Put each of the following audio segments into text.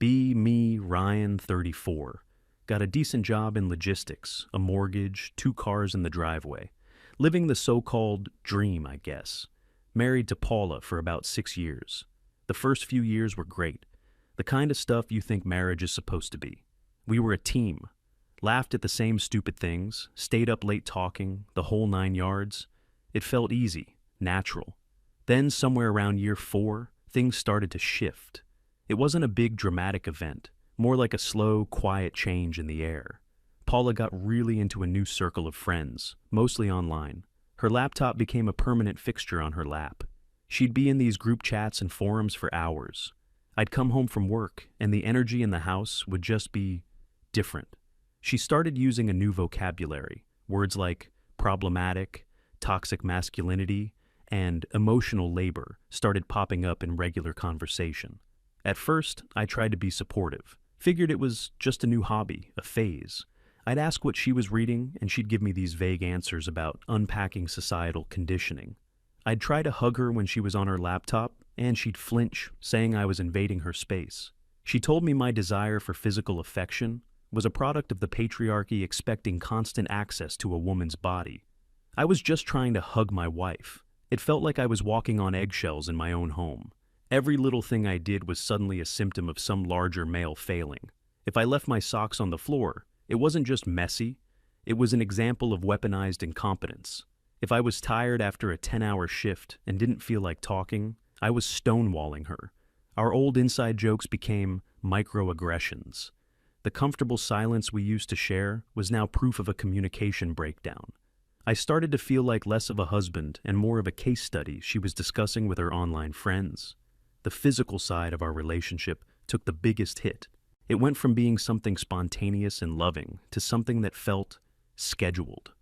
Me, Ryan, 34. Got a decent job in logistics, a mortgage, 2 cars in the driveway. Living the so-called dream, I guess. Married to Paula for about 6 years. The first few years were great. The kind of stuff you think marriage is supposed to be. We were a team. Laughed at the same stupid things, stayed up late talking, the whole 9 yards. It felt easy, natural. Then, somewhere around year 4, things started to shift. It wasn't a big dramatic event, more like a slow, quiet change in the air. Paula got really into a new circle of friends, mostly online. Her laptop became a permanent fixture on her lap. She'd be in these group chats and forums for hours. I'd come home from work, and the energy in the house would just be different. She started using a new vocabulary, words like problematic, toxic masculinity, and emotional labor started popping up in regular conversation. At first, I tried to be supportive, figured it was just a new hobby, a phase. I'd ask what she was reading, and she'd give me these vague answers about unpacking societal conditioning. I'd try to hug her when she was on her laptop, and she'd flinch, saying I was invading her space. She told me my desire for physical affection was a product of the patriarchy expecting constant access to a woman's body. I was just trying to hug my wife. It felt like I was walking on eggshells in my own home. Every little thing I did was suddenly a symptom of some larger male failing. If I left my socks on the floor, it wasn't just messy, it was an example of weaponized incompetence. If I was tired after a 10-hour shift and didn't feel like talking, I was stonewalling her. Our old inside jokes became microaggressions. The comfortable silence we used to share was now proof of a communication breakdown. I started to feel like less of a husband and more of a case study she was discussing with her online friends. The physical side of our relationship took the biggest hit. It went from being something spontaneous and loving to something that felt scheduled.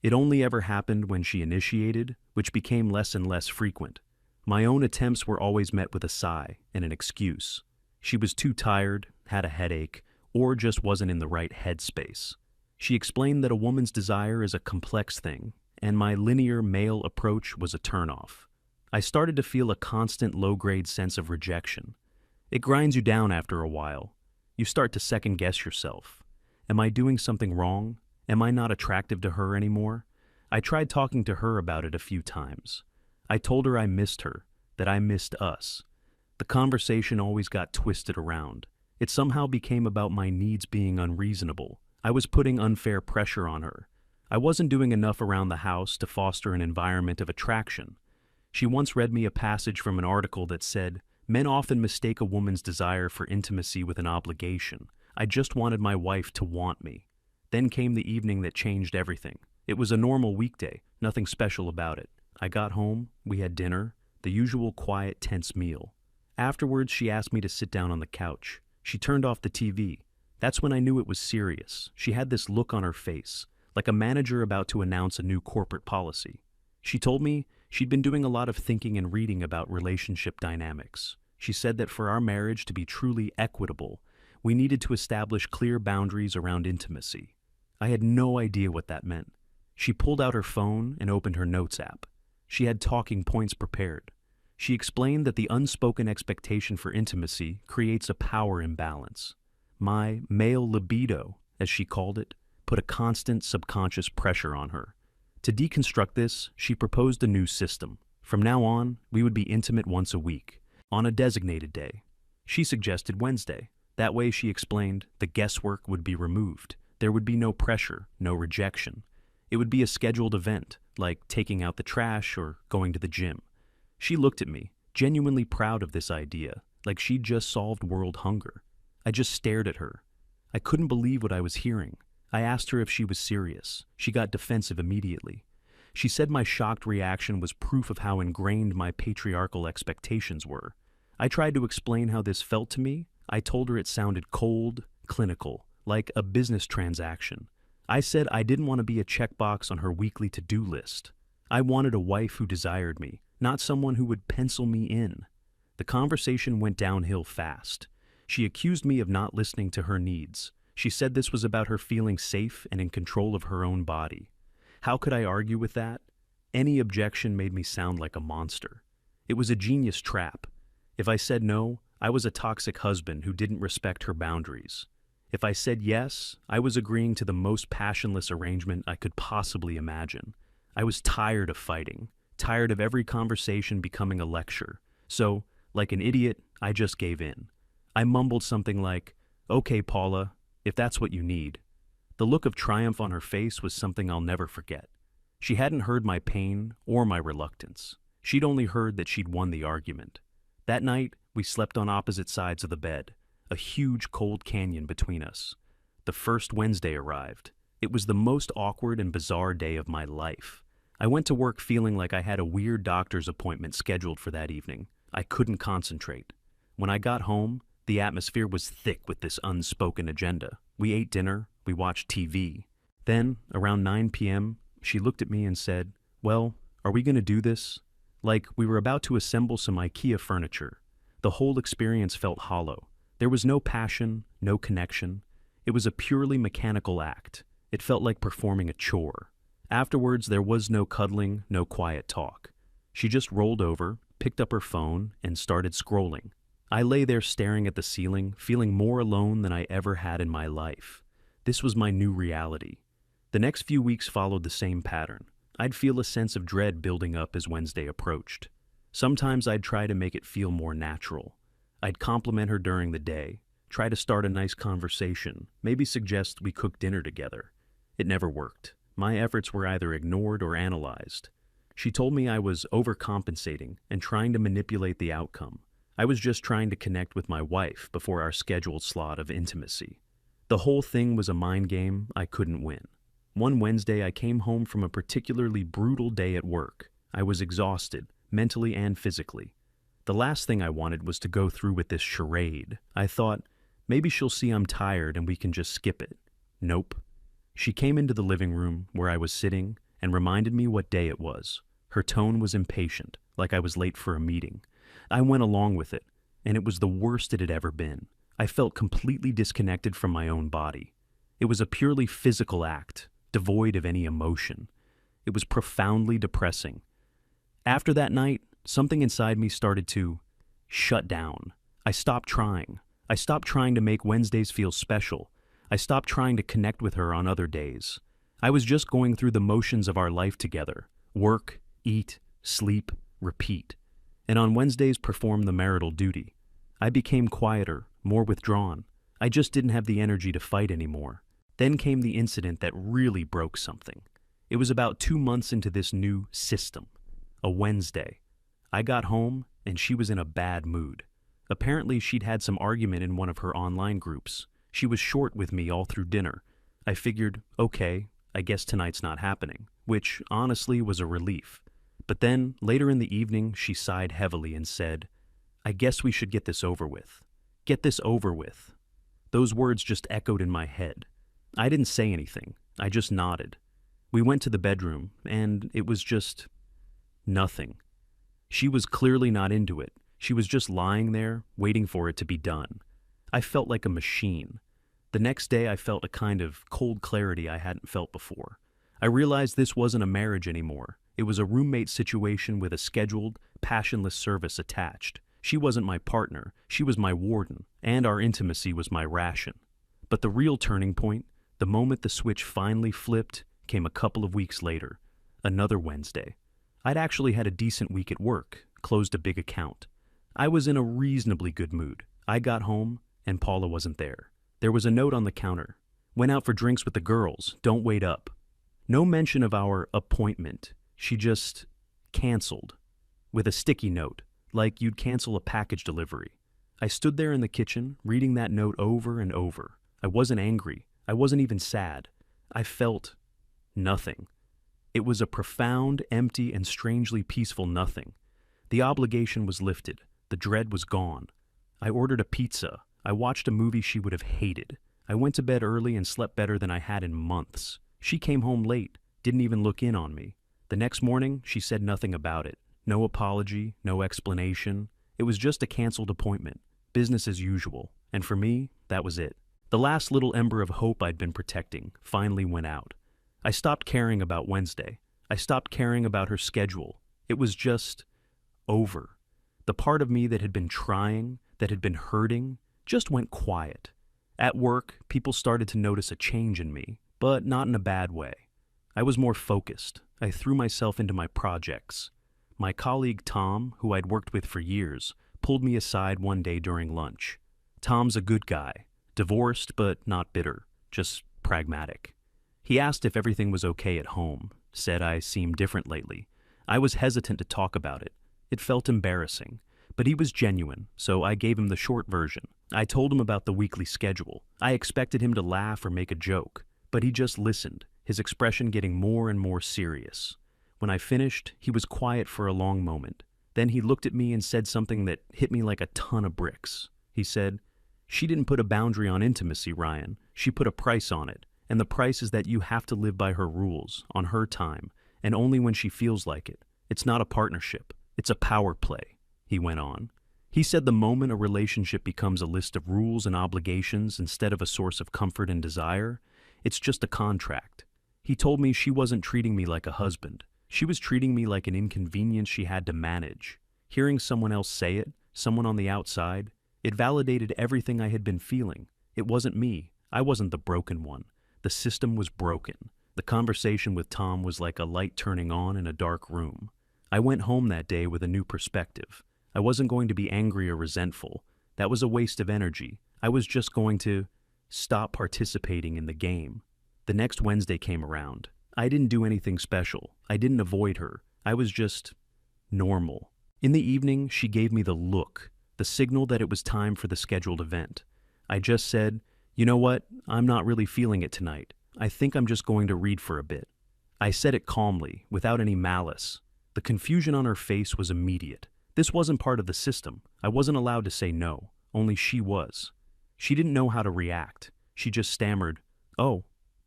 It only ever happened when she initiated, which became less and less frequent. My own attempts were always met with a sigh and an excuse. She was too tired, had a headache, or just wasn't in the right headspace. She explained that a woman's desire is a complex thing, and my linear male approach was a turnoff. I started to feel a constant low-grade sense of rejection. It grinds you down after a while. You start to second-guess yourself. Am I doing something wrong? Am I not attractive to her anymore? I tried talking to her about it a few times. I told her I missed her, that I missed us. The conversation always got twisted around. It somehow became about my needs being unreasonable. I was putting unfair pressure on her. I wasn't doing enough around the house to foster an environment of attraction. She once read me a passage from an article that said, "Men often mistake a woman's desire for intimacy with an obligation. I just wanted my wife to want me." Then came the evening that changed everything. It was a normal weekday, nothing special about it. I got home, we had dinner, the usual quiet, tense meal. Afterwards, she asked me to sit down on the couch. She turned off the TV. That's when I knew it was serious. She had this look on her face, like a manager about to announce a new corporate policy. She told me she'd been doing a lot of thinking and reading about relationship dynamics. She said that for our marriage to be truly equitable, we needed to establish clear boundaries around intimacy. I had no idea what that meant. She pulled out her phone and opened her notes app. She had talking points prepared. She explained that the unspoken expectation for intimacy creates a power imbalance. My male libido, as she called it, put a constant subconscious pressure on her. To deconstruct this, she proposed a new system. From now on, we would be intimate once a week, on a designated day. She suggested Wednesday. That way, she explained, the guesswork would be removed. There would be no pressure, no rejection. It would be a scheduled event, like taking out the trash or going to the gym. She looked at me, genuinely proud of this idea, like she'd just solved world hunger. I just stared at her. I couldn't believe what I was hearing. I asked her if she was serious. She got defensive immediately. She said my shocked reaction was proof of how ingrained my patriarchal expectations were. I tried to explain how this felt to me. I told her it sounded cold, clinical, like a business transaction. I said I didn't want to be a checkbox on her weekly to-do list. I wanted a wife who desired me, not someone who would pencil me in. The conversation went downhill fast. She accused me of not listening to her needs. She said this was about her feeling safe and in control of her own body. How could I argue with that? Any objection made me sound like a monster. It was a genius trap. If I said no, I was a toxic husband who didn't respect her boundaries. If I said yes, I was agreeing to the most passionless arrangement I could possibly imagine. I was tired of fighting, tired of every conversation becoming a lecture. So, like an idiot, I just gave in. I mumbled something like, "Okay, Paula, if that's what you need." The look of triumph on her face was something I'll never forget. She hadn't heard my pain or my reluctance. She'd only heard that she'd won the argument. That night, we slept on opposite sides of the bed, a huge cold canyon between us. The first Wednesday arrived. It was the most awkward and bizarre day of my life. I went to work feeling like I had a weird doctor's appointment scheduled for that evening. I couldn't concentrate. When I got home, the atmosphere was thick with this unspoken agenda. We ate dinner, we watched TV. Then, around 9 p.m., she looked at me and said, "Well, are we going to do this?" Like we were about to assemble some IKEA furniture. The whole experience felt hollow. There was no passion, no connection. It was a purely mechanical act. It felt like performing a chore. Afterwards, there was no cuddling, no quiet talk. She just rolled over, picked up her phone, and started scrolling. I lay there staring at the ceiling, feeling more alone than I ever had in my life. This was my new reality. The next few weeks followed the same pattern. I'd feel a sense of dread building up as Wednesday approached. Sometimes I'd try to make it feel more natural. I'd compliment her during the day, try to start a nice conversation, maybe suggest we cook dinner together. It never worked. My efforts were either ignored or analyzed. She told me I was overcompensating and trying to manipulate the outcome. I was just trying to connect with my wife before our scheduled slot of intimacy. The whole thing was a mind game I couldn't win. One Wednesday, I came home from a particularly brutal day at work. I was exhausted, mentally and physically. The last thing I wanted was to go through with this charade. I thought, maybe she'll see I'm tired and we can just skip it. Nope. She came into the living room where I was sitting and reminded me what day it was. Her tone was impatient, like I was late for a meeting. I went along with it, and it was the worst it had ever been. I felt completely disconnected from my own body. It was a purely physical act, devoid of any emotion. It was profoundly depressing. After that night, something inside me started to shut down. I stopped trying. I stopped trying to make Wednesdays feel special. I stopped trying to connect with her on other days. I was just going through the motions of our life together. Work, eat, sleep, repeat. And on Wednesdays perform the marital duty. I became quieter, more withdrawn. I just didn't have the energy to fight anymore. Then came the incident that really broke something. It was about 2 months into this new system. A Wednesday. I got home, and she was in a bad mood. Apparently, she'd had some argument in one of her online groups. She was short with me all through dinner. I figured, okay, I guess tonight's not happening, which honestly was a relief. But then, later in the evening, she sighed heavily and said, "I guess we should get this over with. Get this over with." Those words just echoed in my head. I didn't say anything. I just nodded. We went to the bedroom, and it was just nothing. She was clearly not into it. She was just lying there, waiting for it to be done. I felt like a machine. The next day, I felt a kind of cold clarity I hadn't felt before. I realized this wasn't a marriage anymore. It was a roommate situation with a scheduled, passionless service attached. She wasn't my partner, she was my warden, and our intimacy was my ration. But the real turning point, the moment the switch finally flipped, came a couple of weeks later. Another Wednesday. I'd actually had a decent week at work, closed a big account. I was in a reasonably good mood. I got home, and Paula wasn't there. There was a note on the counter. "Went out for drinks with the girls, don't wait up." No mention of our appointment. She just canceled. With a sticky note, like you'd cancel a package delivery. I stood there in the kitchen, reading that note over and over. I wasn't angry. I wasn't even sad. I felt nothing. It was a profound, empty, and strangely peaceful nothing. The obligation was lifted. The dread was gone. I ordered a pizza. I watched a movie she would have hated. I went to bed early and slept better than I had in months. She came home late, didn't even look in on me. The next morning, she said nothing about it. No apology, no explanation. It was just a canceled appointment. Business as usual. And for me, that was it. The last little ember of hope I'd been protecting finally went out. I stopped caring about Wednesday. I stopped caring about her schedule. It was just over. The part of me that had been trying, that had been hurting just went quiet. At work, people started to notice a change in me, but not in a bad way. I was more focused. I threw myself into my projects. My colleague Tom, who I'd worked with for years, pulled me aside one day during lunch. Tom's a good guy, divorced but not bitter, just pragmatic. He asked if everything was okay at home, said I seemed different lately. I was hesitant to talk about it. It felt embarrassing, but he was genuine, so I gave him the short version. I told him about the weekly schedule. I expected him to laugh or make a joke, but he just listened, his expression getting more and more serious. When I finished, he was quiet for a long moment. Then he looked at me and said something that hit me like a ton of bricks. He said, "She didn't put a boundary on intimacy, Ryan. She put a price on it, and the price is that you have to live by her rules, on her time, and only when she feels like it. It's not a partnership. It's a power play," he went on. He said the moment a relationship becomes a list of rules and obligations instead of a source of comfort and desire, it's just a contract. He told me she wasn't treating me like a husband. She was treating me like an inconvenience she had to manage. Hearing someone else say it, someone on the outside, it validated everything I had been feeling. It wasn't me. I wasn't the broken one. The system was broken. The conversation with Tom was like a light turning on in a dark room. I went home that day with a new perspective. I wasn't going to be angry or resentful. That was a waste of energy. I was just going to stop participating in the game. The next Wednesday came around. I didn't do anything special. I didn't avoid her. I was just normal. In the evening, she gave me the look, the signal that it was time for the scheduled event. I just said, "You know what? I'm not really feeling it tonight. I think I'm just going to read for a bit." I said it calmly, without any malice. The confusion on her face was immediate. This wasn't part of the system. I wasn't allowed to say no. Only she was. She didn't know how to react. She just stammered, "Oh,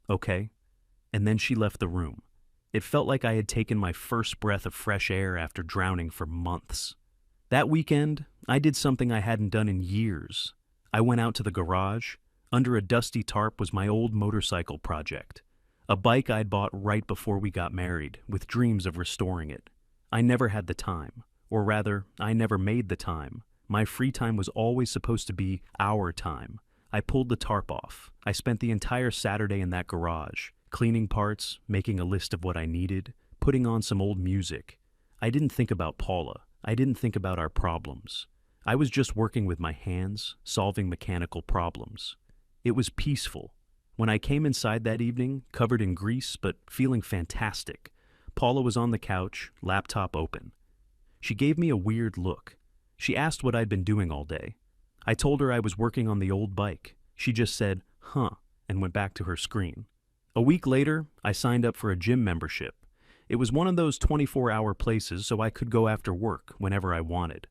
okay." And then she left the room. It felt like I had taken my first breath of fresh air after drowning for months. That weekend, I did something I hadn't done in years. I went out to the garage. Under a dusty tarp was my old motorcycle project, a bike I'd bought right before we got married, with dreams of restoring it. I never had the time, or rather, I never made the time. My free time was always supposed to be our time. I pulled the tarp off. I spent the entire Saturday in that garage, cleaning parts, making a list of what I needed, putting on some old music. I didn't think about Paula. I didn't think about our problems. I was just working with my hands, solving mechanical problems. It was peaceful. When I came inside that evening, covered in grease but feeling fantastic, Paula was on the couch, laptop open. She gave me a weird look. She asked what I'd been doing all day. I told her I was working on the old bike. She just said, "Huh," and went back to her screen. A week later, I signed up for a gym membership. It was one of those 24-hour places so I could go after work whenever I wanted.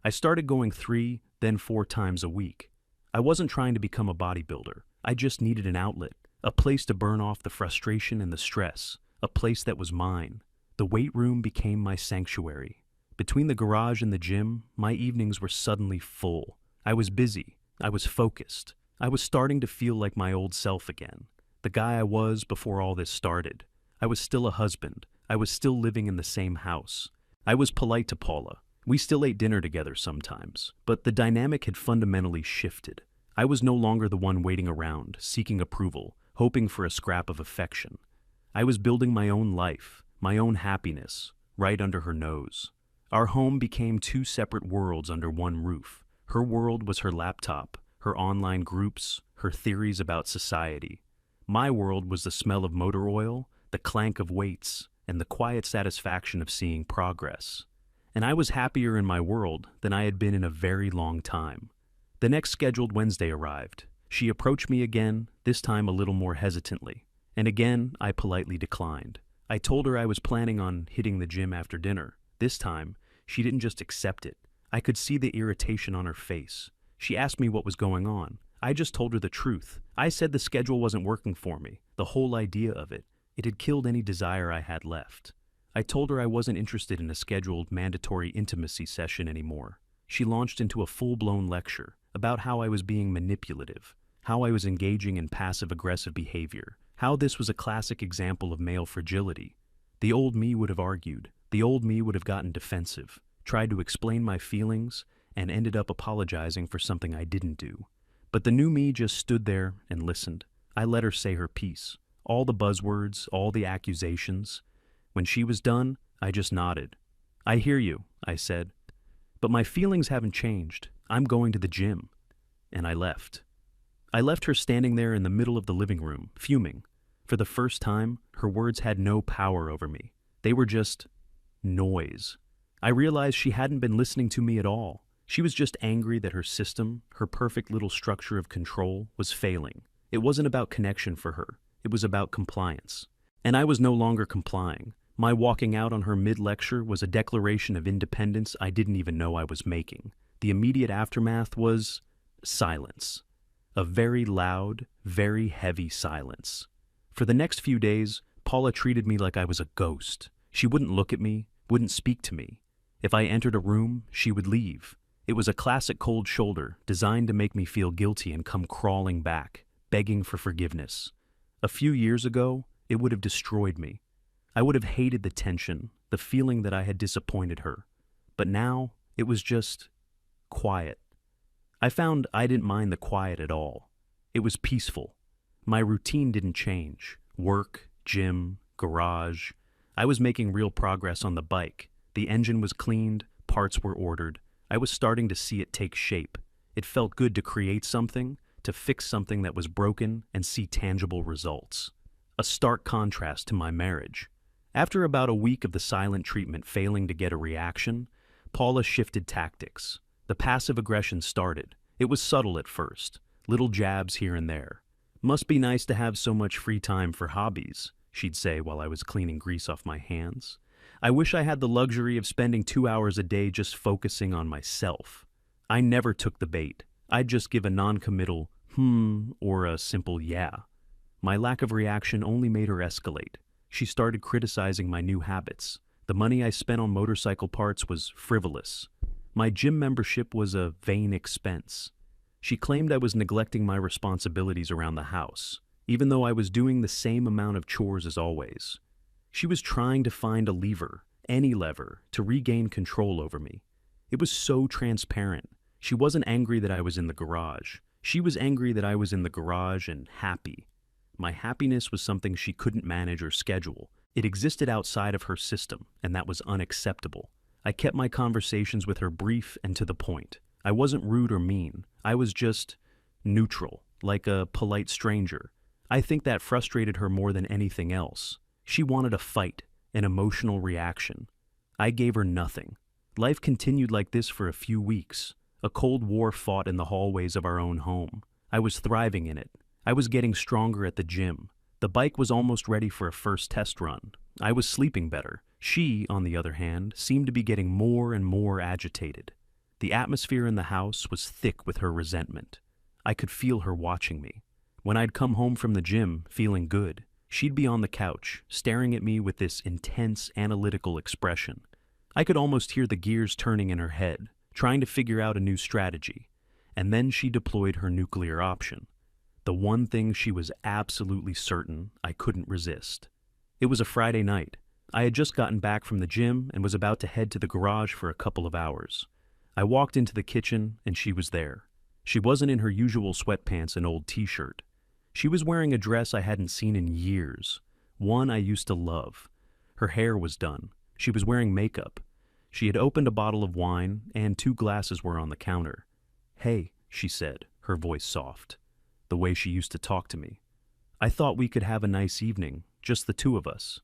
I started going 3, then 4 times a week. I wasn't trying to become a bodybuilder. I just needed an outlet, a place to burn off the frustration and the stress, a place that was mine. The weight room became my sanctuary. Between the garage and the gym, my evenings were suddenly full. I was busy. I was focused. I was starting to feel like my old self again. The guy I was before all this started. I was still a husband. I was still living in the same house. I was polite to Paula. We still ate dinner together sometimes, but the dynamic had fundamentally shifted. I was no longer the one waiting around, seeking approval, hoping for a scrap of affection. I was building my own life, my own happiness, right under her nose. Our home became 2 separate worlds under one roof. Her world was her laptop, her online groups, her theories about society. My world was the smell of motor oil, the clank of weights, and the quiet satisfaction of seeing progress. And I was happier in my world than I had been in a very long time. The next scheduled Wednesday arrived. She approached me again, this time a little more hesitantly. And again, I politely declined. I told her I was planning on hitting the gym after dinner. This time, she didn't just accept it. I could see the irritation on her face. She asked me what was going on. I just told her the truth. I said the schedule wasn't working for me, the whole idea of it. It had killed any desire I had left. I told her I wasn't interested in a scheduled mandatory intimacy session anymore. She launched into a full-blown lecture about how I was being manipulative, how I was engaging in passive-aggressive behavior, how this was a classic example of male fragility. The old me would have argued. The old me would have gotten defensive, tried to explain my feelings, and ended up apologizing for something I didn't do. But the new me just stood there and listened. I let her say her piece. All the buzzwords, all the accusations. When she was done, I just nodded. "I hear you," I said. "But my feelings haven't changed. I'm going to the gym." And I left. I left her standing there in the middle of the living room, fuming. For the first time, her words had no power over me. They were just noise. I realized she hadn't been listening to me at all. She was just angry that her system, her perfect little structure of control, was failing. It wasn't about connection for her. It was about compliance. And I was no longer complying. My walking out on her mid-lecture was a declaration of independence I didn't even know I was making. The immediate aftermath was silence. A very loud, very heavy silence. For the next few days, Paula treated me like I was a ghost. She wouldn't look at me, wouldn't speak to me. If I entered a room, she would leave. It was a classic cold shoulder, designed to make me feel guilty and come crawling back, begging for forgiveness. A few years ago, it would have destroyed me. I would have hated the tension, the feeling that I had disappointed her. But now, it was just quiet. I found I didn't mind the quiet at all. It was peaceful. My routine didn't change. Work, gym, garage. I was making real progress on the bike. The engine was cleaned, parts were ordered. I was starting to see it take shape. It felt good to create something, to fix something that was broken and see tangible results. A stark contrast to my marriage. After about a week of the silent treatment failing to get a reaction, Paula shifted tactics. The passive aggression started. It was subtle at first, little jabs here and there. "Must be nice to have so much free time for hobbies," she'd say while I was cleaning grease off my hands. "I wish I had the luxury of spending 2 hours a day just focusing on myself." I never took the bait. I'd just give a non-committal or a simple yeah. My lack of reaction only made her escalate. She started criticizing my new habits. The money I spent on motorcycle parts was frivolous. My gym membership was a vain expense. She claimed I was neglecting my responsibilities around the house, even though I was doing the same amount of chores as always. She was trying to find a lever, any lever, to regain control over me. It was so transparent. She wasn't angry that I was in the garage. She was angry that I was in the garage and happy. My happiness was something she couldn't manage or schedule. It existed outside of her system, and that was unacceptable. I kept my conversations with her brief and to the point. I wasn't rude or mean. I was just neutral, like a polite stranger. I think that frustrated her more than anything else. She wanted a fight, an emotional reaction. I gave her nothing. Life continued like this for a few weeks. A cold war fought in the hallways of our own home. I was thriving in it. I was getting stronger at the gym. The bike was almost ready for a first test run. I was sleeping better. She, on the other hand, seemed to be getting more and more agitated. The atmosphere in the house was thick with her resentment. I could feel her watching me. When I'd come home from the gym, feeling good, she'd be on the couch, staring at me with this intense, analytical expression. I could almost hear the gears turning in her head, trying to figure out a new strategy. And then she deployed her nuclear option. The one thing she was absolutely certain I couldn't resist. It was a Friday night. I had just gotten back from the gym and was about to head to the garage for a couple of hours. I walked into the kitchen and she was there. She wasn't in her usual sweatpants and old t-shirt. She was wearing a dress I hadn't seen in years, one I used to love. Her hair was done. She was wearing makeup. She had opened a bottle of wine and 2 glasses were on the counter. "Hey," she said, her voice soft, the way she used to talk to me. "I thought we could have a nice evening, just the 2 of us."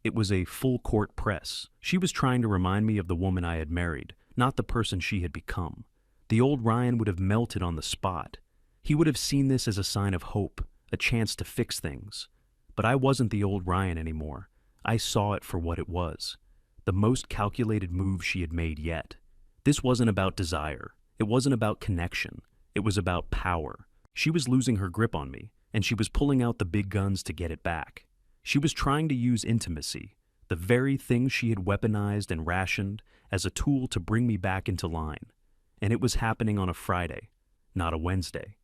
It was a full-court press. She was trying to remind me of the woman I had married, not the person she had become. The old Ryan would have melted on the spot. He would have seen this as a sign of hope, a chance to fix things. But I wasn't the old Ryan anymore. I saw it for what it was. The most calculated move she had made yet. This wasn't about desire. It wasn't about connection. It was about power. She was losing her grip on me, and she was pulling out the big guns to get it back. She was trying to use intimacy, the very thing she had weaponized and rationed, as a tool to bring me back into line. And it was happening on a Friday, not a Wednesday.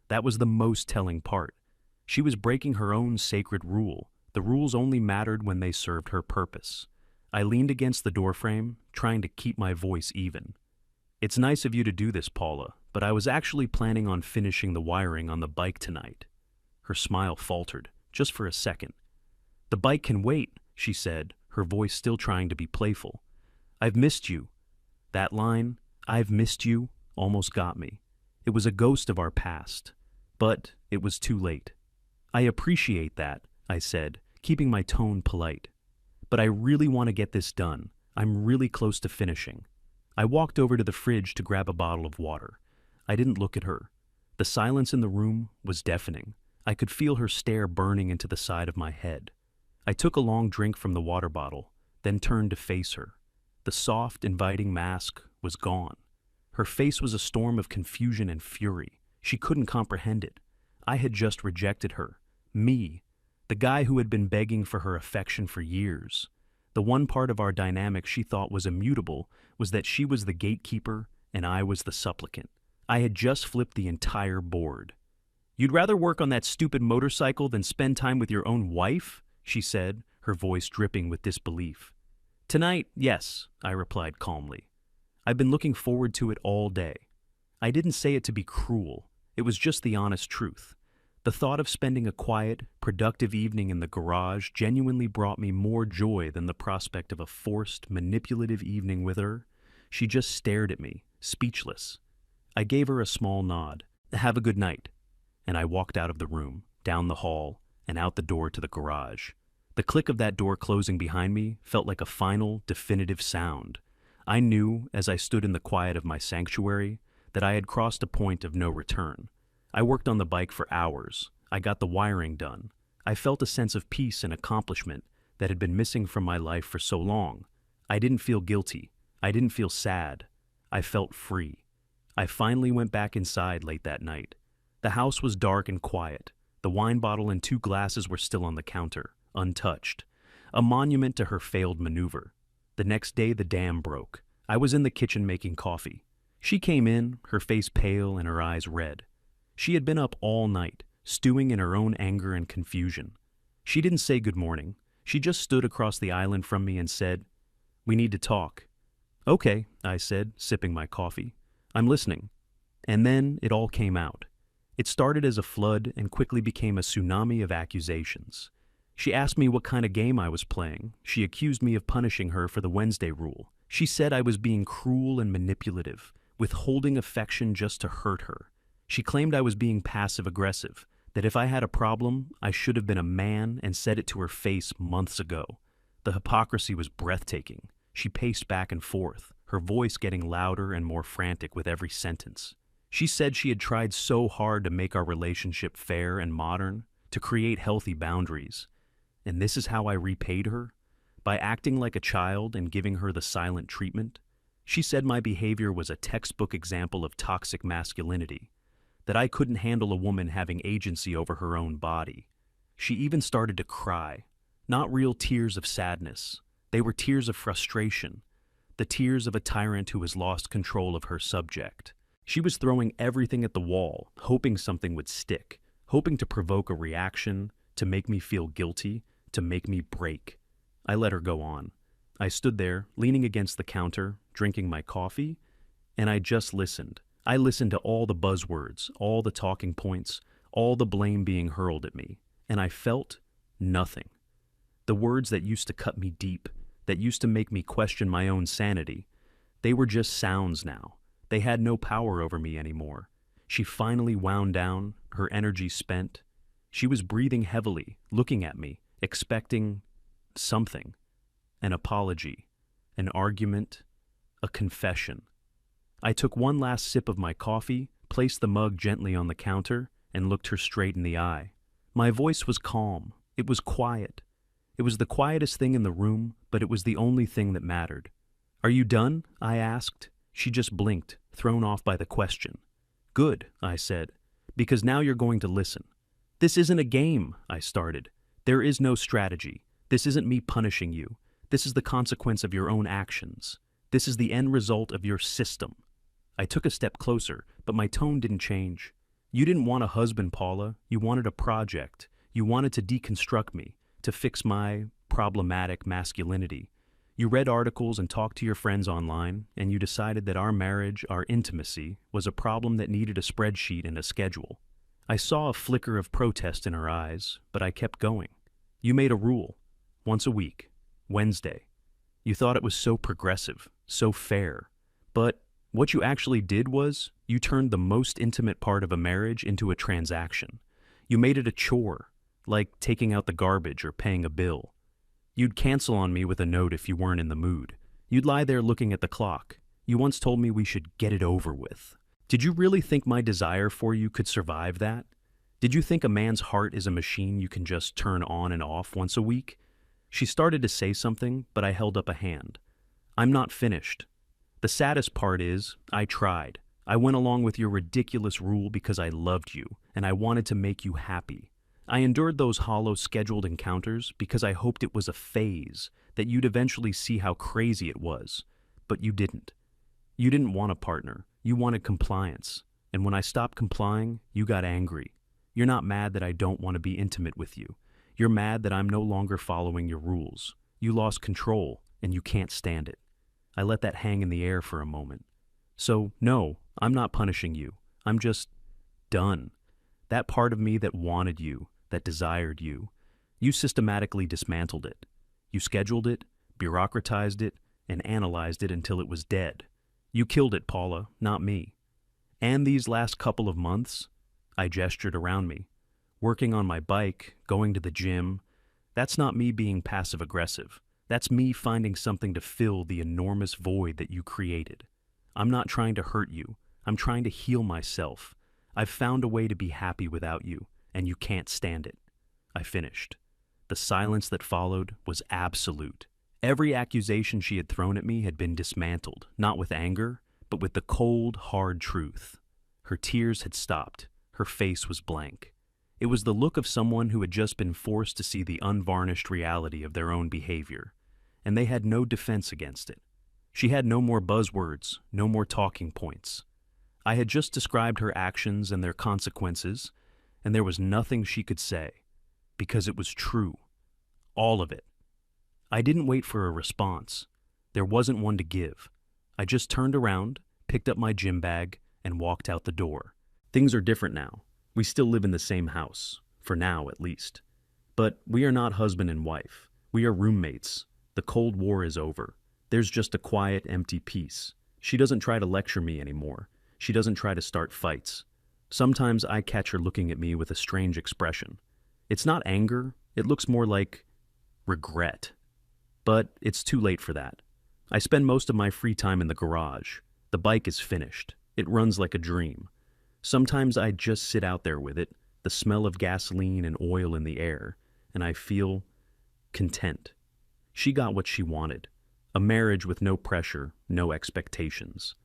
That was the most telling part. She was breaking her own sacred rule. The rules only mattered when they served her purpose. I leaned against the doorframe, trying to keep my voice even. "It's nice of you to do this, Paula, but I was actually planning on finishing the wiring on the bike tonight." Her smile faltered, just for a second. "The bike can wait," she said, her voice still trying to be playful. "I've missed you." That line, "I've missed you," almost got me. It was a ghost of our past. But it was too late. "I appreciate that," I said, keeping my tone polite. "But I really want to get this done. I'm really close to finishing." I walked over to the fridge to grab a bottle of water. I didn't look at her. The silence in the room was deafening. I could feel her stare burning into the side of my head. I took a long drink from the water bottle, then turned to face her. The soft, inviting mask was gone. Her face was a storm of confusion and fury. She couldn't comprehend it. I had just rejected her. Me, the guy who had been begging for her affection for years. The one part of our dynamic she thought was immutable was that she was the gatekeeper and I was the supplicant. I had just flipped the entire board. "You'd rather work on that stupid motorcycle than spend time with your own wife?" she said, her voice dripping with disbelief. "Tonight, yes," I replied calmly. "I've been looking forward to it all day." I didn't say it to be cruel. It was just the honest truth. The thought of spending a quiet, productive evening in the garage genuinely brought me more joy than the prospect of a forced, manipulative evening with her. She just stared at me, speechless. I gave her a small nod. "Have a good night." And I walked out of the room, down the hall, and out the door to the garage. The click of that door closing behind me felt like a final, definitive sound. I knew, as I stood in the quiet of my sanctuary, that I had crossed a point of no return. I worked on the bike for hours. I got the wiring done. I felt a sense of peace and accomplishment that had been missing from my life for so long. I didn't feel guilty. I didn't feel sad. I felt free. I finally went back inside late that night. The house was dark and quiet. The wine bottle and 2 glasses were still on the counter, untouched. A monument to her failed maneuver. The next day the dam broke. I was in the kitchen making coffee. She came in, her face pale and her eyes red. She had been up all night, stewing in her own anger and confusion. She didn't say good morning. She just stood across the island from me and said, "We need to talk." "Okay," I said, sipping my coffee. "I'm listening." And then it all came out. It started as a flood and quickly became a tsunami of accusations. She asked me what kind of game I was playing. She accused me of punishing her for the Wednesday rule. She said I was being cruel and manipulative, withholding affection just to hurt her. She claimed I was being passive-aggressive, that if I had a problem, I should have been a man and said it to her face months ago. The hypocrisy was breathtaking. She paced back and forth, her voice getting louder and more frantic with every sentence. She said she had tried so hard to make our relationship fair and modern, to create healthy boundaries. And this is how I repaid her? By acting like a child and giving her the silent treatment? She said my behavior was a textbook example of toxic masculinity, that I couldn't handle a woman having agency over her own body. She even started to cry, not real tears of sadness. They were tears of frustration, the tears of a tyrant who has lost control of her subject. She was throwing everything at the wall, hoping something would stick, hoping to provoke a reaction, to make me feel guilty, to make me break. I let her go on. I stood there, leaning against the counter, drinking my coffee, and I just listened. I listened to all the buzzwords, all the talking points, all the blame being hurled at me, and I felt nothing. The words that used to cut me deep, that used to make me question my own sanity, they were just sounds now. They had no power over me anymore. She finally wound down, her energy spent. She was breathing heavily, looking at me, expecting something. An apology, an argument, a confession. I took one last sip of my coffee, placed the mug gently on the counter, and looked her straight in the eye. My voice was calm. It was quiet. It was the quietest thing in the room, but it was the only thing that mattered. "Are you done?" I asked. She just blinked, thrown off by the question. "Good," I said, "because now you're going to listen." "This isn't a game," I started. "There is no strategy. This isn't me punishing you. This is the consequence of your own actions. This is the end result of your system." I took a step closer, but my tone didn't change. "You didn't want a husband, Paula. You wanted a project. You wanted to deconstruct me, to fix my problematic masculinity. You read articles and talked to your friends online, and you decided that our marriage, our intimacy, was a problem that needed a spreadsheet and a schedule. I saw a flicker of protest in her eyes, but I kept going. You made a rule. Once a week. Wednesday. You thought it was so progressive, so fair. But what you actually did was, you turned the most intimate part of a marriage into a transaction. You made it a chore, like taking out the garbage or paying a bill. You'd cancel on me with a note if you weren't in the mood. You'd lie there looking at the clock. You once told me we should get it over with. Did you really think my desire for you could survive that? Did you think a man's heart is a machine you can just turn on and off once a week? She started to say something, but I held up a hand. I'm not finished. The saddest part is, I tried. I went along with your ridiculous rule because I loved you, and I wanted to make you happy. I endured those hollow scheduled encounters because I hoped it was a phase, that you'd eventually see how crazy it was. But you didn't. You didn't want a partner. You wanted compliance. And when I stopped complying, you got angry. You're not mad that I don't want to be intimate with you. You're mad that I'm no longer following your rules. You lost control, and you can't stand it. I let that hang in the air for a moment. So, no, I'm not punishing you. I'm just done. That part of me that wanted you, that desired you, you systematically dismantled it. You scheduled it, bureaucratized it, and analyzed it until it was dead. You killed it, Paula, not me. And these last couple of months, I gestured around me. Working on my bike, going to the gym, that's not me being passive-aggressive. That's me finding something to fill the enormous void that you created. I'm not trying to hurt you. I'm trying to heal myself. I've found a way to be happy without you, and you can't stand it. I finished. The silence that followed was absolute. Every accusation she had thrown at me had been dismantled, not with anger, but with the cold, hard truth. Her tears had stopped. Her face was blank. It was the look of someone who had just been forced to see the unvarnished reality of their own behavior, and they had no defense against it. She had no more buzzwords, no more talking points. I had just described her actions and their consequences, and there was nothing she could say, because it was true. All of it. I didn't wait for a response. There wasn't one to give. I just turned around, picked up my gym bag, and walked out the door. Things are different now. We still live in the same house, for now at least. But we are not husband and wife. We are roommates. The Cold War is over. There's just a quiet, empty peace. She doesn't try to lecture me anymore. She doesn't try to start fights. Sometimes I catch her looking at me with a strange expression. It's not anger. It looks more like regret. But it's too late for that. I spend most of my free time in the garage. The bike is finished. It runs like a dream. Sometimes I just sit out there with it, the smell of gasoline and oil in the air, and I feel content. She got what she wanted. A marriage with no pressure, no expectations.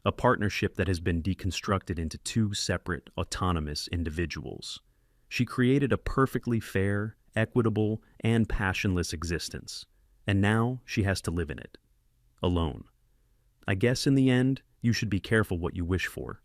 A partnership that has been deconstructed into two separate, autonomous individuals. She created a perfectly fair, equitable, and passionless existence. And now she has to live in it. Alone. I guess in the end, you should be careful what you wish for.